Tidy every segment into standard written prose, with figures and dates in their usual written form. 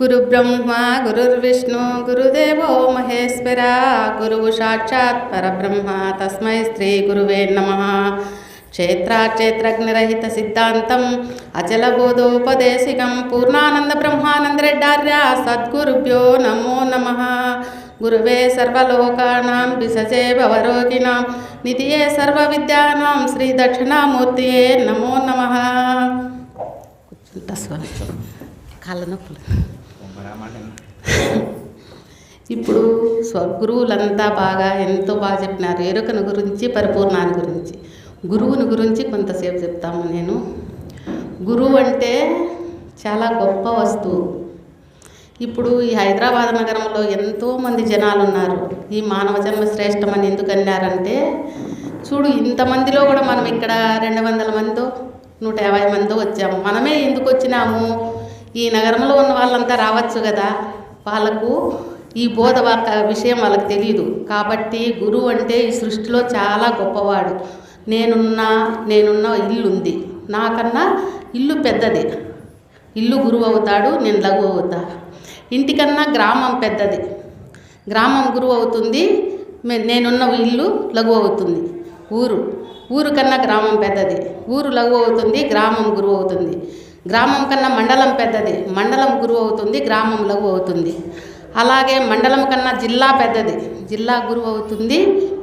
गुरुब्रह्मा गुरुर्विष्णु गुरुदेवो महेश्वरा गुरुः साक्षात् परब्रह्म तस्मै श्री गुरुवे नमः। क्षेत्रज्ञरहित सिद्धांतं अचलबोधोपदेशिकं पूर्णानंद ब्रह्मानंद रेड्डार्य सद्गुरुभ्यो नमो नमः। गुरुवे सर्वलोकानां विसजे भवरोगिणां निधिये सर्वविद्यानां श्री दक्षिणामूर्तिये नमो नमः। ఇప్పుడు స్వగురువులంతా ఎంతో బాగా చెప్పినారు. ఎరుకను గురించి, పరిపూర్ణాన్ని గురించి, గురువుని గురించి కొంతసేపు చెప్తాము. నేను గురువు అంటే చాలా గొప్ప వస్తువు. ఇప్పుడు ఈ హైదరాబాద్ నగరంలో ఎంతోమంది జనాలు ఉన్నారు. ఈ మానవ జన్మ శ్రేష్టమని ఎందుకు అన్నారంటే, చూడు ఇంతమందిలో కూడా మనం ఇక్కడ 200 మందో 150 మందో వచ్చాము. మనమే ఎందుకు వచ్చినాము? ఈ నగరంలో ఉన్న వాళ్ళంతా రావచ్చు కదా, వాళ్ళకు ఈ బోధ విషయం వాళ్ళకి తెలియదు. కాబట్టి గురువు అంటే ఈ సృష్టిలో చాలా గొప్పవాడు. నేనున్న ఇల్లు ఉంది, నాకన్నా ఇల్లు పెద్దది, ఇల్లు గురువు అవుతాడు, నేను లఘువు అవుతా. ఇంటికన్నా గ్రామం పెద్దది, గ్రామం గురువు అవుతుంది, నేనున్న ఇల్లు లఘువు అవుతుంది. ఊరు కన్నా గ్రామం పెద్దది, ఊరు లఘువు అవుతుంది, గ్రామం గురువు అవుతుంది. గ్రామం కన్నా మండలం పెద్దది, మండలం గురువు అవుతుంది, గ్రామం లఘువు అవుతుంది. అలాగే మండలం కన్నా జిల్లా పెద్దది, జిల్లా గురువు అవుతుంది,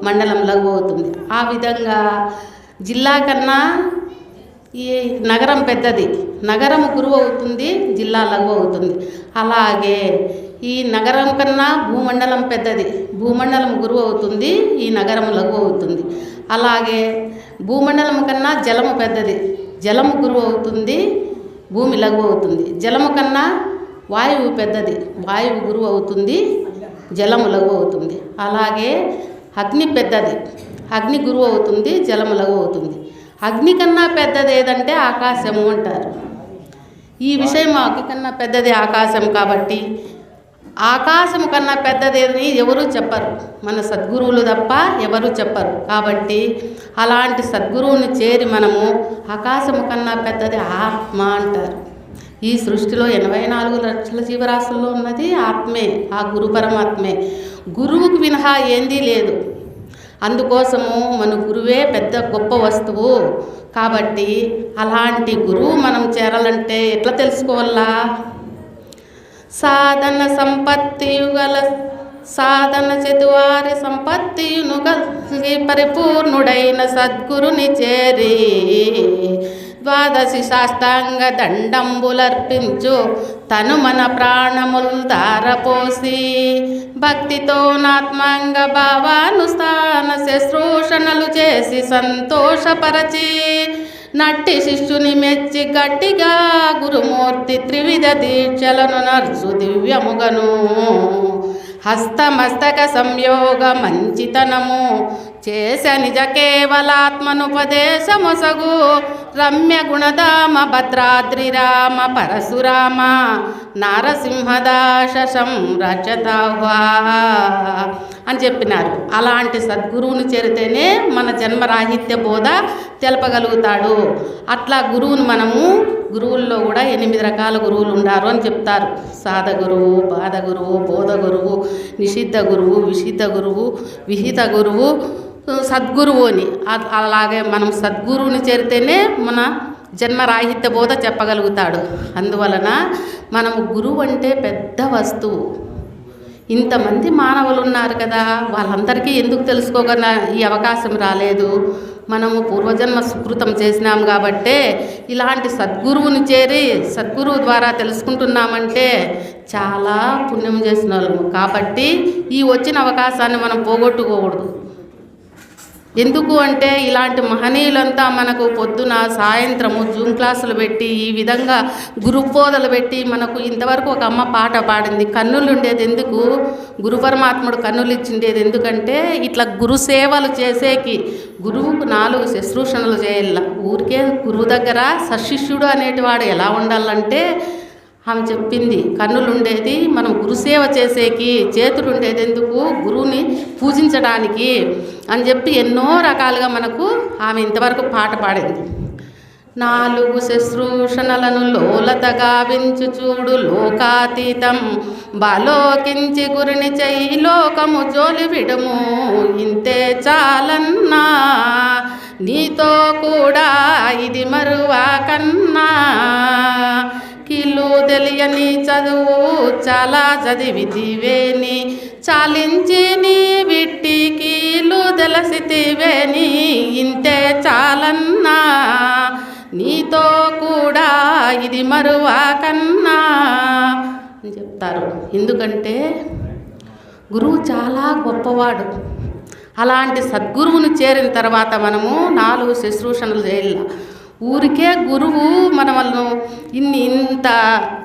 మండలం లఘువు అవుతుంది. ఆ విధంగా జిల్లా కన్నా ఈ నగరం పెద్దది, నగరం గురువు అవుతుంది, జిల్లా లఘువు అవుతుంది. అలాగే ఈ నగరం కన్నా భూమండలం పెద్దది, భూమండలం గురువు అవుతుంది, ఈ నగరం లఘువు అవుతుంది. అలాగే భూమండలం కన్నా జలము పెద్దది, జలము గురువు అవుతుంది, భూమి లఘువు అవుతుంది. జలము కన్నా వాయువు పెద్దది, వాయువు గురువు అవుతుంది, జలము లఘువు అవుతుంది. అలాగే అగ్ని పెద్దది, అగ్ని గురువు అవుతుంది, జలము లఘువు అవుతుంది. అగ్ని కన్నా పెద్దది ఏదంటే ఆకాశము అంటారు. ఈ విషయం అగ్ని కన్నా పెద్దది ఆకాశం. కాబట్టి ఆకాశము కన్నా పెద్దదేదని ఎవరు చెప్పరు, మన సద్గురువులు తప్ప ఎవరు చెప్పరు. కాబట్టి అలాంటి సద్గురువుని చేరి మనము ఆకాశము కన్నా పెద్దది ఆత్మ అంటారు. ఈ సృష్టిలో 84 లక్షల జీవరాశుల్లో ఉన్నది ఆత్మే, ఆ గురు పరమాత్మే. గురువుకు మినహా ఏందీ లేదు. అందుకోసము మన గురువే పెద్ద గొప్ప వస్తువు. కాబట్టి అలాంటి గురువు మనం చేరాలంటే ఎట్లా తెలుసుకోవాలా? సాధన సంపత్తియు గల సాధన చతువారి సంపత్తియును కలిగి పరిపూర్ణుడైన సద్గురుని చేరి ద్వాదశి సాష్టాంగ దండంబులర్పించు తను మన ప్రాణములు ధారపోసి భక్తితో నాత్మాంగ భావానుష్ఠాన శుశ్రూషణలు చేసి సంతోషపరచి నట్టి శిష్యుని మెచ్చి గట్టిగా గురుమూర్తి త్రివిధ దీక్షలను నర్సు దివ్యముగను హస్తమస్తక సంయోగ మంచితనము చేస నిజ కేవలాత్మనుపదేశమొసగు రమ్య గుణధామ భద్రాద్రి రామ పరశురామ నారసింహదాశ సంరచతాహ్వా అని చెప్పినారు. అలాంటి సద్గురువుని చేరితేనే మన జన్మరాహిత్య బోధ తెలపగలుగుతాడు. అట్లా గురువుని మనము గురువుల్లో కూడా 8 రకాల గురువులు ఉన్నారు అని చెప్తారు. సాధ గురువు, బాధ గురువు, బోధ గురువు, నిషిద్ధ గురువు, విషిద్ధ గురువు, విహిత గురువు, సద్గురువు అని. అలాగే మనం సద్గురువుని చేరితేనే మన జన్మరాహిత్య బోధ చెప్పగలుగుతాడు. అందువలన మనము గురువు అంటే పెద్ద వస్తువు. ఇంతమంది మానవులు ఉన్నారు కదా, వాళ్ళందరికీ ఎందుకు తెలుసుకోగల ఈ అవకాశం రాలేదు? మనము పూర్వజన్మ సుకృతం చేసినాం కాబట్టే ఇలాంటి సద్గురువుని చేరి సద్గురువు ద్వారా తెలుసుకుంటున్నామంటే చాలా పుణ్యం చేసిన వాళ్ళము. కాబట్టి ఈ వచ్చిన అవకాశాన్ని మనం పోగొట్టుకోకూడదు. ఎందుకు అంటే ఇలాంటి మహనీయులంతా మనకు పొద్దున సాయంత్రము జూమ్ క్లాసులు పెట్టి ఈ విధంగా గురుబోధలు పెట్టి మనకు ఇంతవరకు ఒక అమ్మ పాట పాడింది. కన్నులు ఉండేది ఎందుకు? గురు పరమాత్ముడు కన్నులు ఇచ్చిండేది ఎందుకంటే ఇట్లా గురు సేవలు చేసేకి. గురువుకు 4 శుశ్రూషణలు చేయాల. ఊరికే గురువు దగ్గర సశిష్యుడు అనేటివాడు ఎలా ఉండాలంటే ఆమె చెప్పింది. కన్నులు ఉండేది మనం గురుసేవ చేసేకి, చేతులు ఉండేది ఎందుకు? గురువుని పూజించడానికి అని చెప్పి ఎన్నో రకాలుగా మనకు ఆమె ఇంతవరకు పాట పాడింది. 4 శుశ్రూషణలను లోలతగా వించు చూడు లోకాతీతం బాలోకించి గురిని చెయ్యి లోకము జోలి విడుము ఇంతే చాలన్నా నీతో కూడా ఇది మరువా కన్నా కీలు తెలియని చదువు చాలా చదివితివేని చాలించి నీ విట్టి కీలు తెలిసితివేని ఇంతే చాలన్నా నీతో కూడా ఇది మరువా కన్నా అని చెప్తారు. ఎందుకంటే గురువు చాలా గొప్పవాడు. అలాంటి సద్గురువును చేరిన తర్వాత మనము 4 శుశ్రూషణలు చేయాల. ఊరికే గురువు మనల్ని ఇంత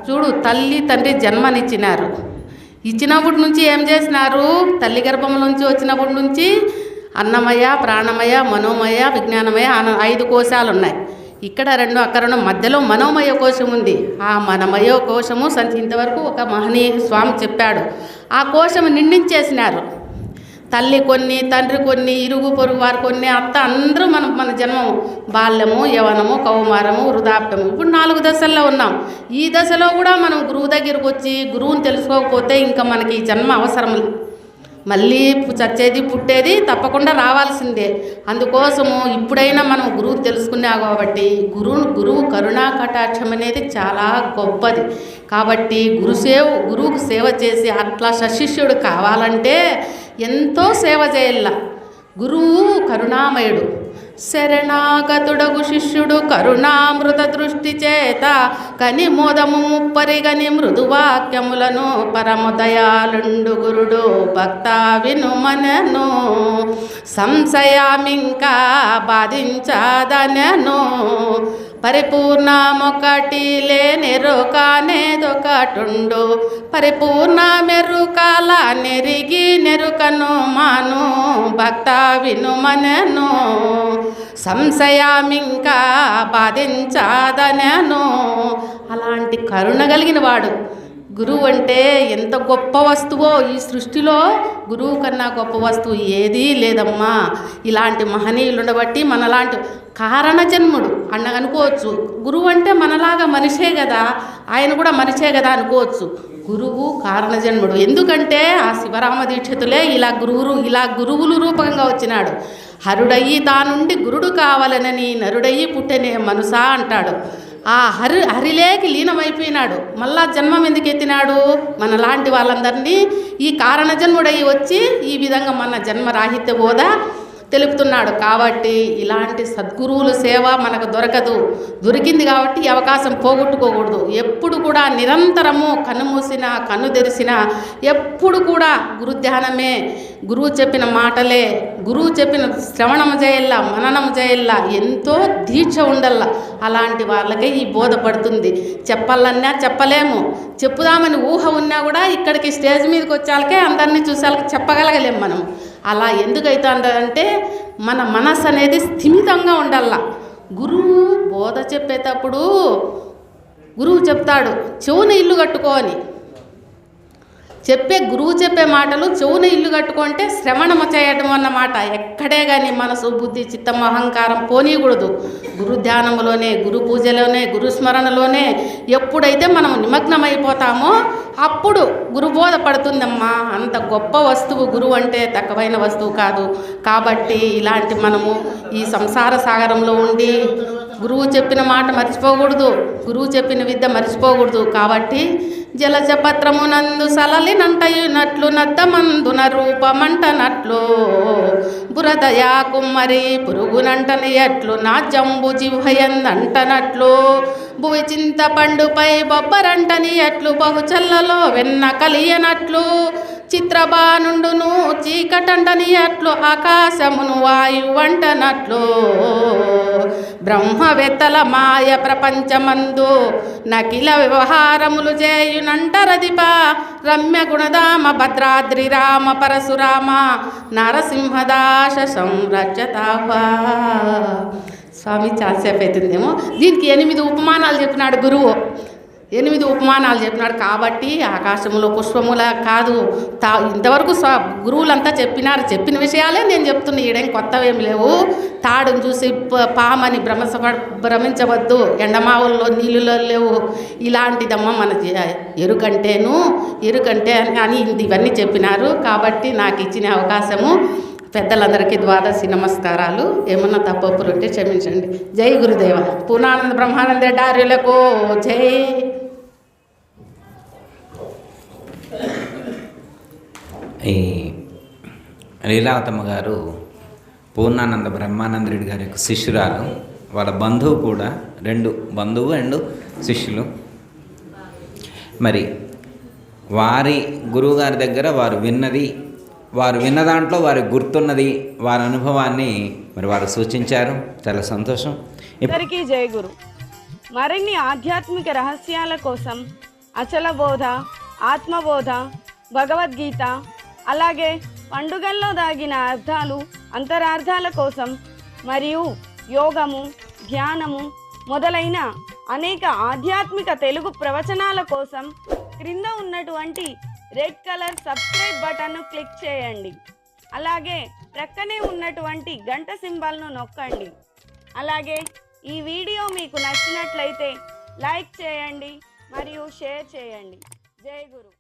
చూడు, తల్లి తండ్రి జన్మనిచ్చినారు. ఇచ్చినప్పటి నుంచి ఏం చేసినారు? తల్లి గర్భం నుంచి వచ్చినప్పటి నుంచి అన్నమయ, ప్రాణమయ, మనోమయ, విజ్ఞానమయ 5 కోశాలు ఉన్నాయి. ఇక్కడ 2 అక్కడ 2 మధ్యలో మనోమయ కోశం ఉంది. ఆ మనమయ కోశము ఇంతవరకు ఒక మహనీయ స్వామి చెప్పాడు. ఆ కోశము నిండించేసినారు. తల్లి కొన్ని, తండ్రి కొన్ని, ఇరుగు పొరుగు వారు కొన్ని, అత్త అందరూ మన జన్మము బాల్యము, యవనము, కౌమారము, వృద్ధాప్యము. ఇప్పుడు 4 దశల్లో ఉన్నాం. ఈ దశలో కూడా మనం గురువు దగ్గరకు వచ్చి గురువుని తెలుసుకోకపోతే ఇంకా మనకి ఈ జన్మ అవసరం. మళ్ళీ చచ్చేది పుట్టేది తప్పకుండా రావాల్సిందే. అందుకోసము ఇప్పుడైనా మనం గురువు తెలుసుకున్నా కాబట్టి గురువు కరుణా కటాక్షం అనేది చాలా గొప్పది. కాబట్టి గురువుకు సేవ చేసి అట్లా శిష్యుడు కావాలంటే ఎంతో సేవ చేయాల. గురువు కరుణామయుడు. శరణాగతుడగు శిష్యుడు కరుణామృత దృష్టి చేత కని మోదము ముప్పరిగని మృదువాక్యములను పరమదయాలుండు గురుడు భక్త వినుమనను సంశయమింకా బాధించాదనను పరిపూర్ణమొకటి లేనెరుకనేదొకటుండు పరిపూర్ణ మెరుకాల నెరిగి నెరుకను మాను భక్త వినుమనను సంశయమింకా బాధించాదనను. అలాంటి కరుణ కలిగిన వాడు గురువు అంటే ఎంత గొప్ప వస్తువో. ఈ సృష్టిలో గురువు కన్నా గొప్ప వస్తువు ఏదీ లేదమ్మా. ఇలాంటి మహనీయులు ఉండబట్టి మనలాంటి కారణజన్ముడు అనుకోవచ్చు. గురువు అంటే మనలాగా మనిషే కదా, ఆయన కూడా మనిషే కదా అనుకోవచ్చు. గురువు కారణజన్ముడు. ఎందుకంటే ఆ శివరామ దీక్షితులే ఇలా గురువులు రూపంగా వచ్చినాడు. హరుడయ్యి తానుండి గురుడు కావాలనని నరుడయ్యి పుట్టెనే మనసా అంటాడు. ఆ హరిలేకి లీనమైపోయినాడు. మళ్ళా జన్మం ఎందుకు ఎత్తినాడు? మనలాంటి వాళ్ళందరినీ ఈ కారణజన్ముడయ్యి వచ్చి ఈ విధంగా మన జన్మ రాహిత్య బోధ తెలుపుతున్నాడు. కాబట్టి ఇలాంటి సద్గురువుల సేవ మనకు దొరికింది కాబట్టి ఈ అవకాశం పోగొట్టుకోకూడదు. ఎప్పుడు కూడా నిరంతరము కన్ను మూసినా కన్ను తెరిసినా ఎప్పుడు కూడా గురుధ్యానమే, గురువు చెప్పిన మాటలే, గురువు చెప్పిన శ్రవణము చేయల్లా, మననము చేయల్లా, ఎంతో దీక్ష ఉండల్లా. అలాంటి వాళ్ళకే ఈ బోధ పడుతుంది. చెప్పాలన్నా చెప్పలేము, చెప్పుదామని ఊహ ఉన్నా కూడా ఇక్కడికి స్టేజ్ మీదకి వచ్చాలకే అందరినీ చూసాలకి చెప్పగలగలేము మనం. అలా ఎందుకైతుందంటే మన మనసు అనేది స్థిమితంగా ఉండాల. గురువు బోధ చెప్పేటప్పుడు గురువు చెప్తాడు చెవున ఇల్లు కట్టుకోని. గురువు చెప్పే మాటలు చెవున ఇల్లు కట్టుకుంటే శ్రవణము చేయడం అన్నమాట. ఎక్కడే కానీ మనసు, బుద్ధి, చిత్తం, అహంకారం పోనీయకూడదు. గురు ధ్యానంలోనే, గురు పూజలోనే, గురు స్మరణలోనే ఎప్పుడైతే మనం నిమగ్నమైపోతామో అప్పుడు గురుబోధ పడుతుందమ్మా. అంత గొప్ప వస్తువు గురువు అంటే తక్కువైన వస్తువు కాదు. కాబట్టి ఇలాంటి మనము ఈ సంసార సాగరంలో ఉండి గురువు చెప్పిన మాట మర్చిపోకూడదు, గురువు చెప్పిన విద్య మర్చిపోకూడదు. కాబట్టి జలజపత్రమునందు సలలినంటయునట్లు నద్దమందున రూపమంటనట్లు బురదయా కుమ్మరి పురుగునంటని ఎట్లు నా జంబు జిహ్వయందంటనట్లు భువి చింతపండుపై బొబ్బరంటని ఎట్లు బహుచల్లలో వెన్న కలియనట్లు చిత్రబానుండును చీకటంటని అట్లు ఆకాశమును వాయువంటనట్లు బ్రహ్మవేత్తల మాయ ప్రపంచమందు నకిల వ్యవహారములు చేయునంటరదిప రమ్య గుణధామ భద్రాద్రి రామ పరశురామ నరసింహదాశ సంరక్షతావా. స్వామి చాలాసేపు అవుతుందేమో. దీనికి 8 ఉపమానాలు చెప్పినాడు గురువు. 8 ఉపమానాలు చెప్పినాడు. కాబట్టి ఆకాశంలో పుష్పముల కాదు, ఇంతవరకు గురువులంతా చెప్పినారు, చెప్పిన విషయాలే నేను చెప్తున్నా. ఈడేం కొత్తవేమి లేవు. తాడును చూసి పామని భ్రమించవద్దు, ఎండమావుల్లో నీళ్ళలో లేవు, ఇలాంటిదమ్మ మన ఎరుకంటే అని ఇవన్నీ చెప్పినారు. కాబట్టి నాకు ఇచ్చిన అవకాశము పెద్దలందరికీ ద్వాదశి నమస్కారాలు. ఏమన్నా తప్పొప్పులు ఉంటే క్షమించండి. జై గురుదేవ. పూర్ణానంద బ్రహ్మానంద డార్యులకు జై. ఈ లీలావతమ్మ గారు పూర్ణానంద బ్రహ్మానంద రెడ్డి గారి యొక్క శిష్యురాలు. వాళ్ళ బంధువు కూడా, 2 బంధువు 2 శిష్యులు. మరి వారి గురువుగారి దగ్గర వారు విన్న దాంట్లో వారికి గుర్తున్నది, వారి అనుభవాన్ని మరి వారు సూచించారు. చాలా సంతోషం. ఇద్దరికీ జయ గురు. మరిన్ని ఆధ్యాత్మిక రహస్యాల కోసం అచల బోధ, ఆత్మబోధ, భగవద్గీత, అలాగే పండుగల్లో దాగిన అర్థాలు, అంతరార్థాల కోసం మరియు యోగము, ధ్యానము మొదలైన అనేక ఆధ్యాత్మిక తెలుగు ప్రవచనాల కోసం క్రింద ఉన్నటువంటి రెడ్ కలర్ సబ్స్క్రైబ్ బటన్ను క్లిక్ చేయండి. అలాగే ప్రక్కనే ఉన్నటువంటి గంట సింబల్ను నొక్కండి. అలాగే ఈ వీడియో మీకు నచ్చినట్లయితే లైక్ చేయండి మరియు షేర్ చేయండి. జై గురు.